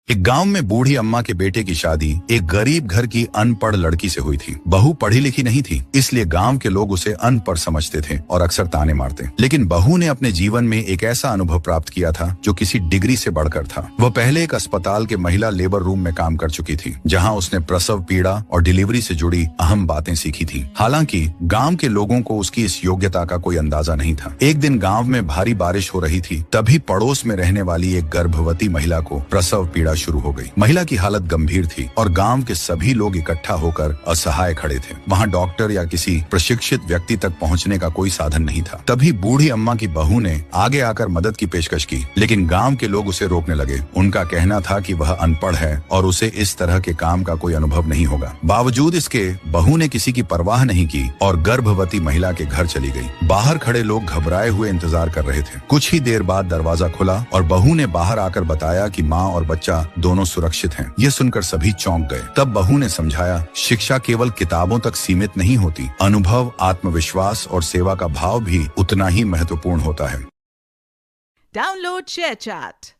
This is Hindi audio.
एक गांव में बूढ़ी अम्मा के बेटे की शादी एक गरीब घर की अनपढ़ लड़की से हुई थी। बहू पढ़ी लिखी नहीं थी, इसलिए गांव के लोग उसे अनपढ़ समझते थे और अक्सर ताने मारते। लेकिन बहू ने अपने जीवन में एक ऐसा अनुभव प्राप्त किया था जो किसी डिग्री से बढ़कर था। वह पहले एक अस्पताल के महिला लेबर रूम में काम कर चुकी थी, जहाँ उसने प्रसव पीड़ा और डिलीवरी से जुड़ी अहम बातें सीखी थी। हालांकि गाँव के लोगों को उसकी इस योग्यता का कोई अंदाजा नहीं था। एक दिन गाँव में भारी बारिश हो रही थी, तभी पड़ोस में रहने वाली एक गर्भवती महिला को प्रसव पीड़ा शुरू हो गई। महिला की हालत गंभीर थी और गांव के सभी लोग इकट्ठा होकर असहाय खड़े थे। वहां डॉक्टर या किसी प्रशिक्षित व्यक्ति तक पहुंचने का कोई साधन नहीं था। तभी बूढ़ी अम्मा की बहू ने आगे आकर मदद की पेशकश की, लेकिन गांव के लोग उसे रोकने लगे। उनका कहना था कि वह अनपढ़ है और उसे इस तरह के काम का कोई अनुभव नहीं होगा। बावजूद इसके बहू ने किसी की परवाह नहीं की और गर्भवती महिला के घर चली गई। बाहर खड़े लोग घबराए हुए इंतजार कर रहे थे। कुछ ही देर बाद दरवाजा खुला और बहू ने बाहर आकर बताया कि माँ और बच्चा दोनों सुरक्षित हैं। यह सुनकर सभी चौंक गए। तब बहू ने समझाया, शिक्षा केवल किताबों तक सीमित नहीं होती, अनुभव, आत्मविश्वास और सेवा का भाव भी उतना ही महत्वपूर्ण होता है। Download ShareChat.